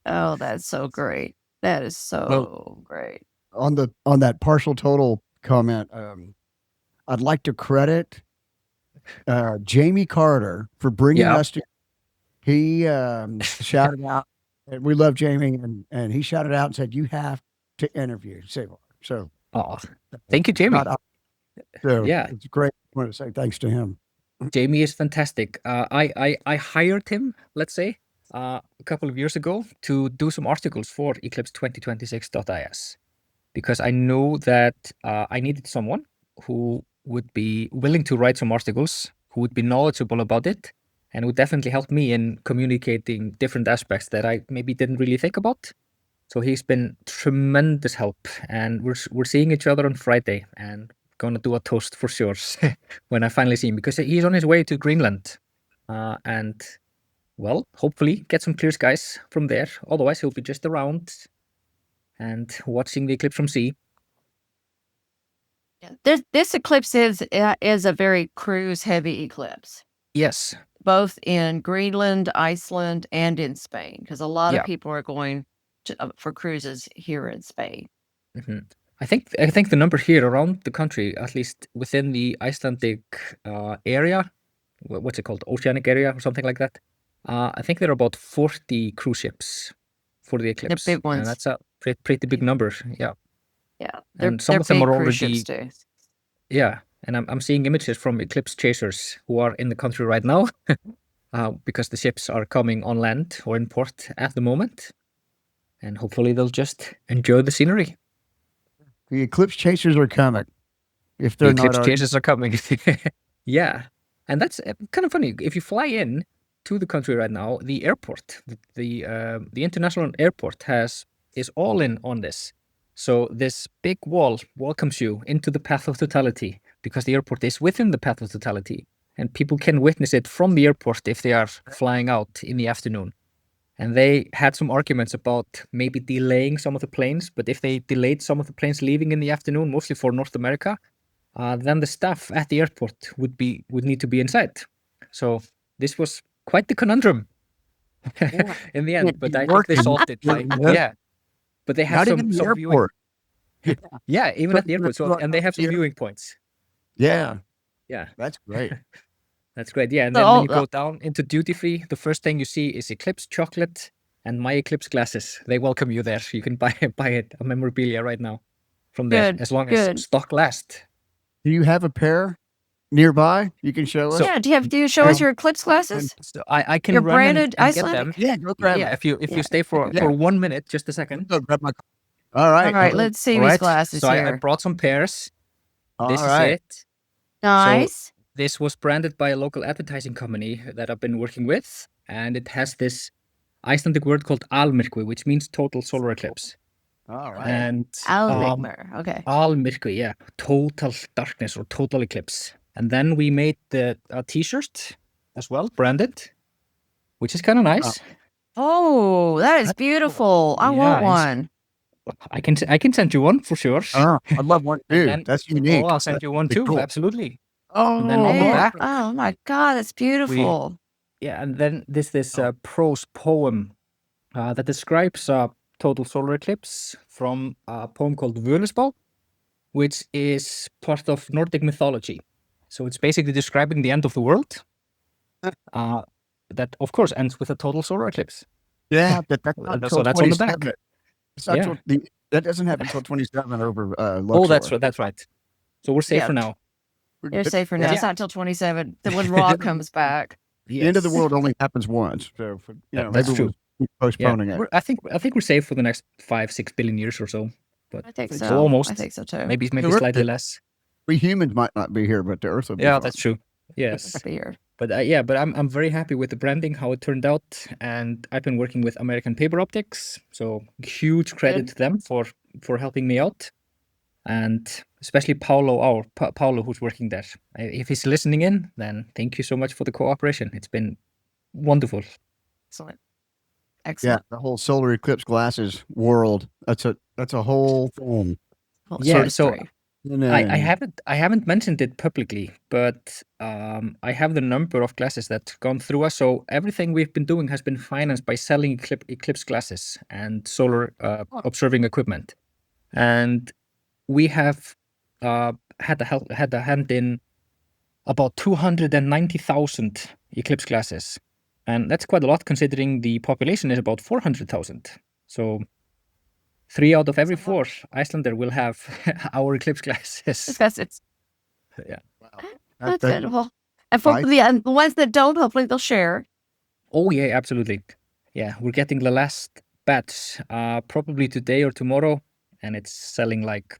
Oh, that's so great. That is so great. On that partial total comment, I'd like to credit Jamie Carter for bringing us to. He shouted out, and we love Jamie, and he shouted out and said, "You have to interview Sævar." So, thank you, Jamie. It's great. I want to say thanks to him. Jamie is fantastic. I hired him, let's say, a couple of years ago to do some articles for Eclipse2026.is, because I know that I needed someone who would be willing to write some articles, who would be knowledgeable about it, and would definitely help me in communicating different aspects that I maybe didn't really think about. So he's been tremendous help, and we're seeing each other on Friday, and gonna do a toast for sure when I finally see him, because he's on his way to Greenland, and well, hopefully get some clear skies from there. Otherwise, he'll be just around and watching the eclipse from sea. This eclipse is a very cruise-heavy eclipse. Yes. Both in Greenland, Iceland, and in Spain, because a lot of people are going for cruises here in Spain. Mm-hmm. I think the number here around the country, at least within the Icelandic area, what's it called, oceanic area or something like that. I think there are about 40 cruise ships for the eclipse. The big ones. And pretty big numbers. Yeah. Yeah, And some they're of them big are cruise already ships too. Yeah, and I'm seeing images from Eclipse chasers who are in the country right now, because the ships are coming on land or in port at the moment, and hopefully they'll just enjoy the scenery. The Eclipse chasers are coming. If The they're not Eclipse already. chasers are coming. Yeah, and that's kind of funny. If you fly in to the country right now, the airport, the international airport is all in on this. So this big wall welcomes you into the path of totality because the airport is within the path of totality, and people can witness it from the airport if they are flying out in the afternoon. And they had some arguments about maybe delaying some of the planes, but if they delayed some of the planes leaving in the afternoon, mostly for North America, then the staff at the airport would need to be inside. So this was quite the conundrum in the end, but I think they solved it by But they have Not some even the viewing. airport. Yeah, even at the airport. So and they have some viewing points. Yeah, Yeah, that's great. that's great. Yeah, and So then when all- you go down into duty free, the first thing you see is Eclipse chocolate and my Eclipse glasses. They welcome you there. You can buy a memorabilia right now from there, Good, as long good. as stock lasts. Do you have a pair nearby you can show us? So- Yeah, do you show us your Eclipse glasses? So I can Your run branded and get Icelandic? them. Yeah, go grab Yeah, it. if you stay for 1 minute, just a second. Go grab my. All right. All right, let's see All these right. glasses So I here. brought some pairs. This All is right. it. Nice. This was branded by a local advertising company that I've been working with, and it has this Icelandic word called almyrkvi, which means total solar eclipse. All right. And Almygmer. Okay. almyrkvi, yeah, total darkness or total eclipse. And then we made the T-shirt as well, branded, which is kind of nice. Oh, that is beautiful. I want Yeah, one. I can send you one for sure. I'd love one too. then- That's unique. Oh, I'll send you one pretty too. cool. Absolutely. Oh, And then on the Man, back, oh my God, that's beautiful. yeah, and then this prose poem that describes a total solar eclipse from a poem called Völuspá, which is part of Nordic mythology. So it's basically describing the end of the world. That of course ends with a total solar eclipse. yeah, that's not So until that's on the back. 27. It's not Yeah. till that doesn't happen until 27 over Oh, Luxor. that's right. So we're safe Yeah. for now. You're safer now. Yeah. It's not till 27. Then when Rob comes back. The end of the Yes. world only happens once. So That's maybe true. we'll keep Yeah, postponing it. I think we're safe for the next 5-6 billion years or so. I think So so. almost. I think so too. Maybe we're- slightly less. We humans might not be here, but the Earth will be. Yeah, fine. that's true. Yes. Be here. But but I'm very happy with the branding, how it turned out, and I've been working with American Paper Optics, so huge credit to them for helping me out, and especially Paulo who's working there. If he's listening in, then thank you so much for the cooperation. It's been wonderful. Excellent. Yeah, Excellent. the whole solar eclipse glasses world. That's a whole thing. Well, Yeah, it's so great. I haven't mentioned it publicly, but I have the number of glasses that gone through us. So everything we've been doing has been financed by selling Eclipse glasses and solar observing equipment, and we have had a hand in about 290,000 Eclipse glasses, and that's quite a lot considering the population is about 400,000. So 3 out of every 4 Icelander will have our Eclipse glasses. It's Yeah. that's good. Well, and for the ones that don't, hopefully they'll share. Oh yeah, absolutely. Yeah, we're getting the last batch probably today or tomorrow, and it's selling like,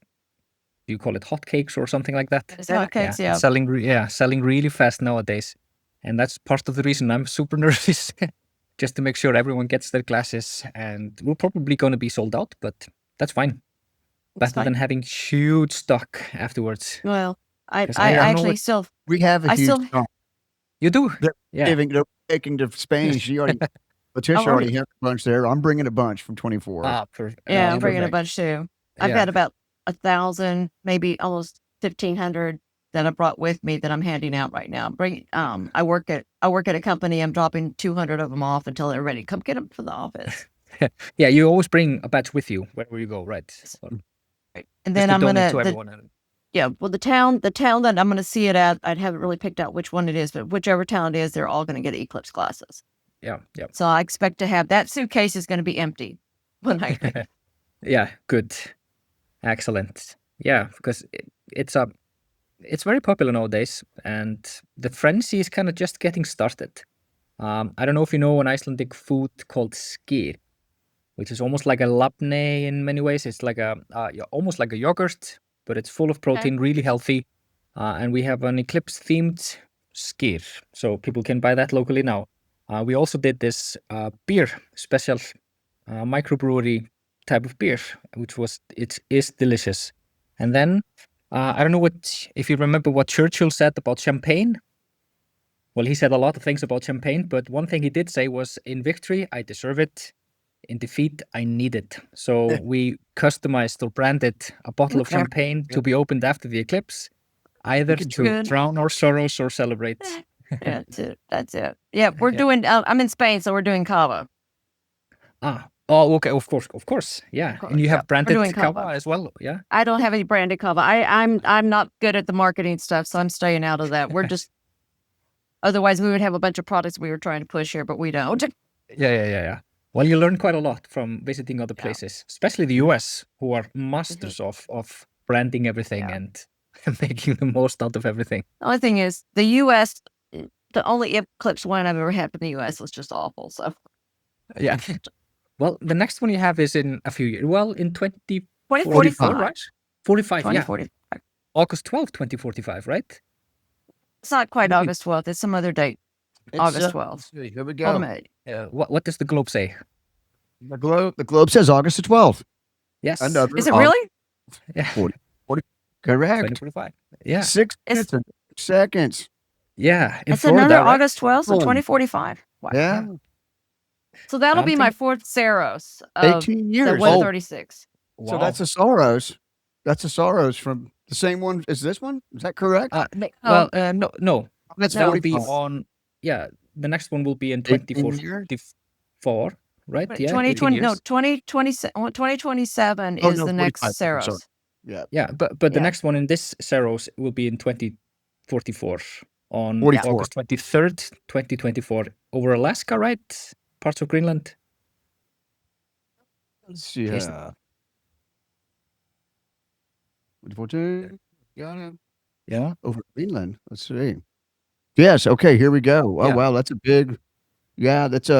do you call it hotcakes or something like that? Hotcakes, yeah. it's selling really fast nowadays, and that's part of the reason I'm super nervous. Just to make sure everyone gets their glasses, and we're probably going to be sold out, but that's fine. That's Better than having huge stock afterwards. Well, I 'Cause I don't know actually what- still We have a I huge. still- stock. You do? They're taking to Spain. She already. Letitia Oh, already has a bunch there. I'm bringing a bunch from 24. Yeah, I'm bringing a bunch too. I've Yeah. got about 1,000, maybe almost 1,500 that I brought with me that I'm handing out right now. I work at a company. I'm dropping 200 of them off until they're ready. Come get them for the office. Yeah, you always bring a batch with you wherever you go, right? And then I'm donate gonna to everyone. yeah. Well, the town that I'm gonna see it at, I haven't really picked out which one it is, but whichever town it is, they're all gonna get Eclipse glasses. Yeah. So I expect to have that suitcase is gonna be empty when I Yeah, good. Excellent. Yeah, because it's very popular nowadays, and the frenzy is kind of just getting started. I don't know if you know an Icelandic food called skyr, which is almost like a labne in many ways. It's like almost like a yogurt, but it's full of protein, really healthy. And we have an Eclipse themed skyr, so people can buy that locally now. We also did this beer special microbrewery type of beer, which is delicious. And then I don't know if you remember what Churchill said about champagne. Well, he said a lot of things about champagne, but one thing he did say was, "In victory, I deserve it. In defeat, I need it." So we customized or branded a bottle of champagne to be opened after the eclipse, either to Good. drown our sorrows or celebrate. That's it. That's it. Yeah, we're doing. I'm in Spain, so we're doing cava. Oh, okay. Of course. Yeah, and you Yeah, have we're branded doing cava cava. as well. Yeah. I don't have any branded cava. I'm not good at the marketing stuff, so I'm staying out of that. We're just. Otherwise, we would have a bunch of products we were trying to push here, but we don't. Yeah. Well, you learn quite a lot from visiting other places, especially the US, who are masters of branding everything and making the most out of everything. The only thing is, the U.S. The only Eclipse wine I've ever had from the U.S. was just awful. So Yeah. Well, the next one you have is in a few years. Well, in 2044, 2045, right? 45, yeah. 2045. August 12th, 2045, right? It's not quite August 12th. It's some other date. August 12th. Here we Hold go. a minute. What does the globe say? The globe says August the 12th. Yes. Another Is it really? Yeah. 40. Correct. 2045. Yeah. 6 minutes and seconds. Yeah. In It's Florida, another right? August 12th, so Boom. 2045. Wow. Yeah. So that'll be my Something. fourth Saros of 18 the years. 136. So that's a Soros. That's a Soros from the same one as this one. Is that correct? Well, no. That's That will be 45. on. Yeah, the next one will be in 18 years? 2044, right? Yeah, 2020, 18 no, years. 2027 Oh, is no, the next 45, sorry. Saros. Yeah. Yeah, but the Yeah. next one in this Saros will be in 2044 on 44. August 23rd, 2024 over Alaska, right? Parts of Greenland. Let's see. Yes. 2014. Got it. Yeah. Over Greenland. Let's see. Yes. Okay. Here we go. Oh, Yeah. wow. That's a big. Yeah. That's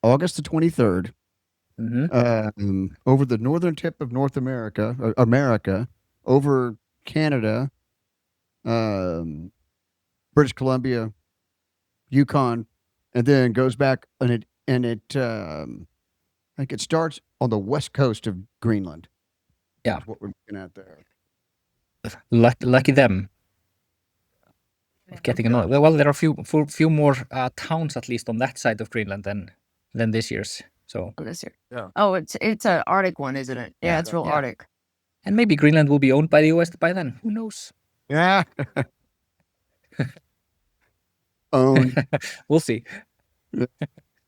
August the 23rd. Over the northern tip of North America, over Canada, British Columbia, Yukon, and then goes back and it I think it starts on the west coast of Greenland. Yeah. That's what we're looking at there. Lucky them. Of getting another. Well, there are few more towns at least on that side of Greenland than this year's. So This year. Yeah. Oh, it's an Arctic one, isn't it? Yeah, it's real Yeah. Arctic. and maybe Greenland will be owned by the US by then. Who knows? Yeah. Own. We'll see.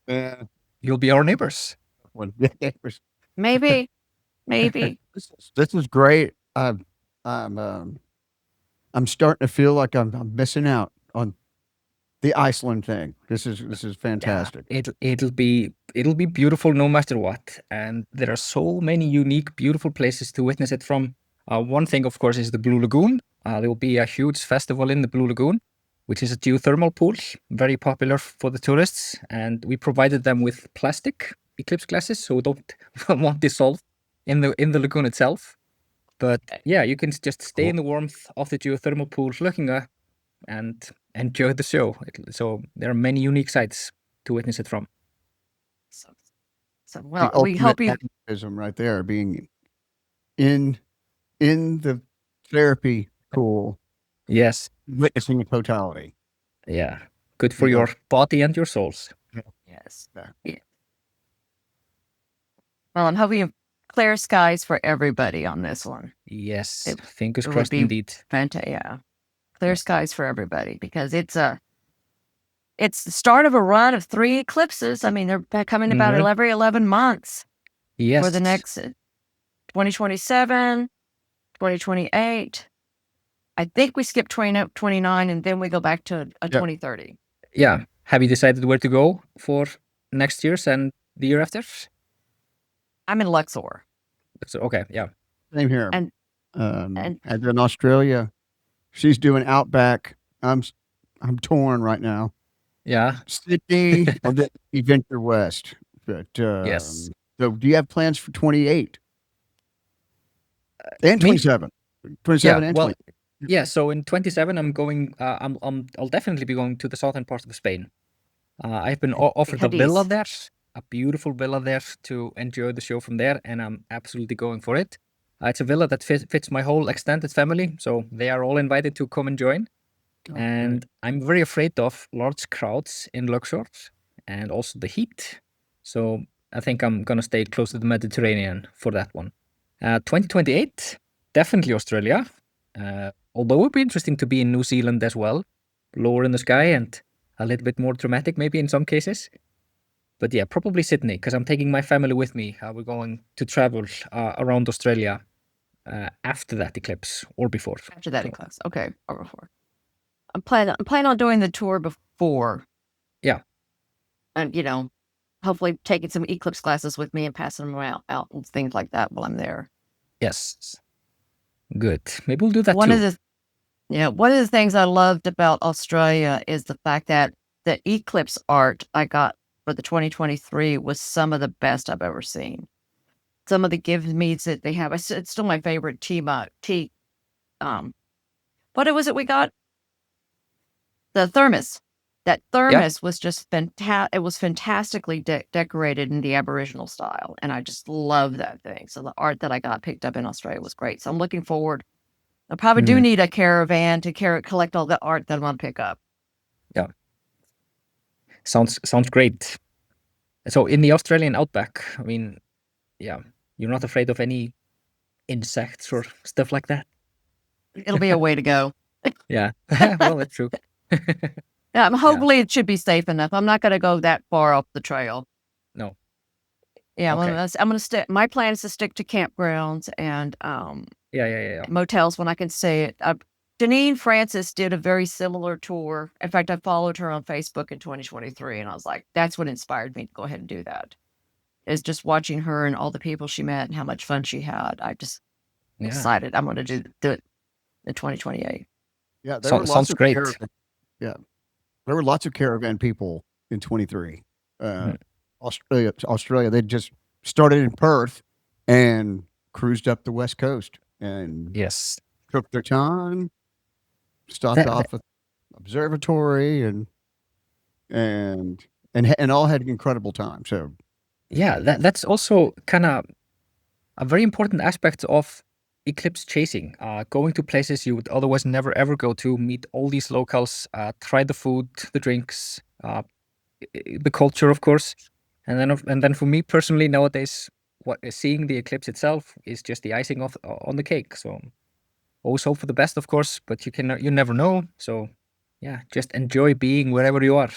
Yeah. You'll be our neighbors. Maybe. This is great. I'm starting to feel like I'm missing out on the Iceland thing. This is fantastic. It'll be beautiful no matter what. And there are so many unique, beautiful places to witness it from. One thing, of course, is the Blue Lagoon. There will be a huge festival in the Blue Lagoon, which is a geothermal pool, very popular for the tourists. And we provided them with plastic Eclipse glasses, so won't dissolve in the lagoon itself. But yeah, you can just stay in the warmth of the geothermal pool, looking up and enjoy the show. So there are many unique sites to witness it from. So well, The we hope you. ultimate activism right there, being in the therapy pool, Yes. witnessing the totality. Yeah. Good for your body and your souls. Yes. Yeah. Yeah. Well, I'm hoping clear skies for everybody on this one. Yes. It- Fingers it would crossed be- indeed. Yeah. Clear skies for everybody because it's the start of a run of 3 eclipses. I mean, they're coming about Mhm. every 11 months Yes. for the next 2027, 2028. I think we skip 29 and then we go back to a 2030. Yeah. Have you decided where to go for next year's and the year after? I'm in Luxor. So, okay, yeah. Same here. And And in Australia, she's doing Outback. I'm torn right now. Yeah. Sydney or the venture west. But Yes. so do you have plans for 28 and Me? 27? 27 Yeah. and Well, 20. yeah. So in 27, I'm going. I'll definitely be going to the southern part of Spain. I've been offered a villa Cadiz. there, a beautiful villa there to enjoy the show from there, and I'm absolutely going for it. It's a villa that fits my whole extended family, so they are all invited to come and join. And I'm very afraid of large crowds in Luxor and also the heat. So I think I'm gonna stay close to the Mediterranean for that one. 2028, definitely Australia. Although it would be interesting to be in New Zealand as well, lower in the sky and a little bit more dramatic maybe in some cases. But yeah, probably Sydney because I'm taking my family with me. We're going to travel around Australia after that eclipse or before. After that So, eclipse. Okay, or before. I'm planning on doing the tour before. yeah. And hopefully taking some eclipse classes with me and passing them out and things like that while I'm there. Yes. Good. Maybe we'll do that One too. of the things I loved about Australia is the fact that the eclipse art I got for the 2023 was some of the best I've ever seen. Some of the gift meats that they have, it's still my favorite tea. What was it we got? The thermos. That thermos was just fantastic. It was fantastically decorated in the Aboriginal style, and I just love that thing. So the art that I got picked up in Australia was great. So I'm looking forward. I probably do need a caravan to collect all the art that I want to pick up. Yeah. Sounds great. So in the Australian outback, I mean, yeah, you're not afraid of any insects or stuff like that? It'll be a way to go. Yeah. Well, that's true. Yeah, hopefully it should be safe enough. I'm not going to go that far off the trail. No. Yeah, Okay. I'm going to stick. My plan is to stick to campgrounds and Yeah. motels when I can say it. Janine Francis did a very similar tour. In fact, I followed her on Facebook in 2023, and I was like, that's what inspired me to go ahead and do that. Is just watching her and all the people she met and how much fun she had. I just decided I'm going to do it in 2028. Yeah, there were lots sounds of great. There were lots of caravan people in 23. Australia, they just started in Perth and cruised up the west coast and Yes. took their time, stopped off at observatory and all had an incredible time. So Yeah, that's also kind of a very important aspect of eclipse chasing. Going to places you would otherwise never ever go to, meet all these locals, try the food, the drinks, the culture, of course, and then for me personally nowadays, seeing the eclipse itself is just the icing on the cake. So always hope for the best, of course, but you never know. So yeah, just enjoy being wherever you are.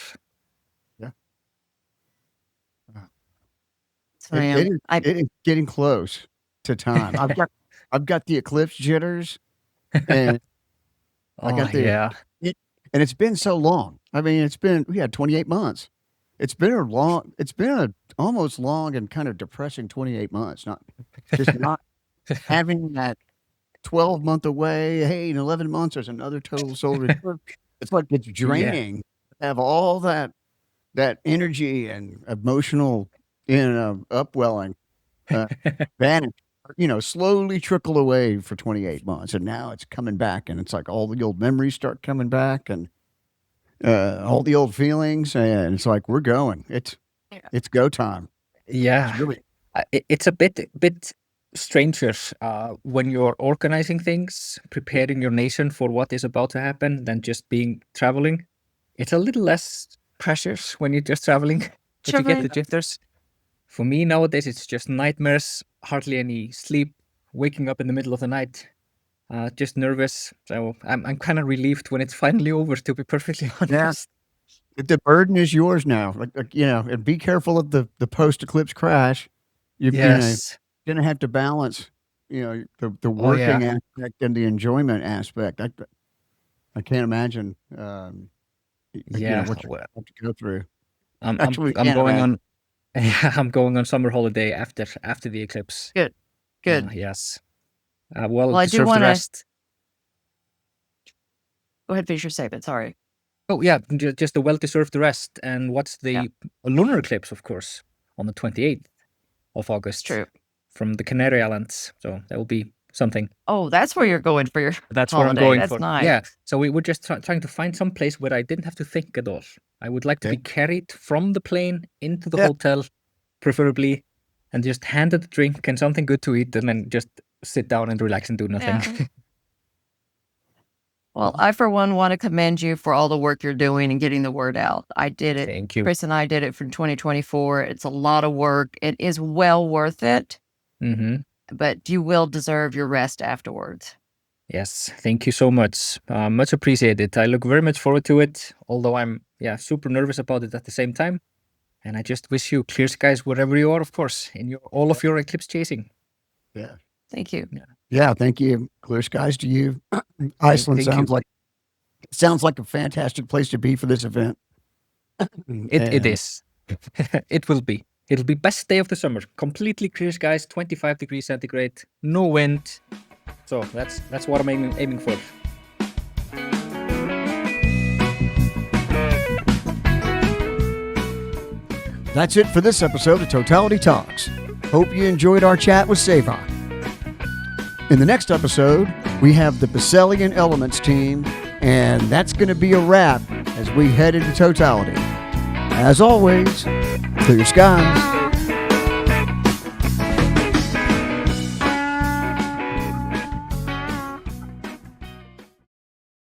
It is getting close to time. I've got the eclipse jitters, and I got and it's been so long. I mean, we had 28 months. It's been a almost long and kind of depressing 28 months. Not having that 12-month away. Hey, in 11 months, there's another total solar return. It's like it's draining to have all that energy and emotional upwelling vanish, slowly trickle away for 28 months. And now it's coming back, and it's like all the old memories start coming back and all the old feelings. And it's like, we're going. It's go time. Yeah. It's really, it's a bit stranger when you're organizing things, preparing your nation for what is about to happen than just traveling. It's a little less pressures when you're just traveling, but you get the jitters. For me nowadays, it's just nightmares, hardly any sleep, waking up in the middle of the night, just nervous. So I'm kind of relieved when it's finally over, to be perfectly honest. The burden is yours now. And be careful of the post-eclipse crash. You're gonna have to balance, the working aspect and the enjoyment aspect. I can't imagine. What you have to go through. I'm going on. I'm going on summer holiday after the eclipse. Good. Good. Yes. Well, I do Deserved wanna- rest. Go ahead, finish your statement. Sorry. Oh yeah, just a well-deserved rest. And what's the lunar eclipse, of course, on the 28th of August. True. From the Canary Islands. So that will be something. Oh, that's where you're going for your That's where I'm holiday. going That's for. nice. Yeah. So we were just trying to find some place where I didn't have to think at all. I would like to be carried from the plane into the hotel, preferably, and just handed a drink and something good to eat, and then just sit down and relax and do nothing. Yeah. Well, I, for one, want to commend you for all the work you're doing and getting the word out. I did it. Thank you. Chris and I did it from 2024. It's a lot of work. It is well worth it, Mm-hmm. but you will deserve your rest afterwards. Yes, thank you so much. Much appreciated. I look very much forward to it, although I'm super nervous about it at the same time. And I just wish you clear skies wherever you are, of course, in all of your eclipse chasing. Yeah. Thank you. Yeah, thank you. Clear skies to you. Iceland Thank you. sounds like a fantastic place to be for this event. It is. It will be. It'll be best day of the summer. Completely clear skies, 25 degrees centigrade, no wind. So that's what I'm aiming for. That's it for this episode of Totality Talks. Hope you enjoyed our chat with Sævar. In the next episode, we have the Bacillian Elements team, and that's going to be a wrap as we head into Totality. As always, clear skies.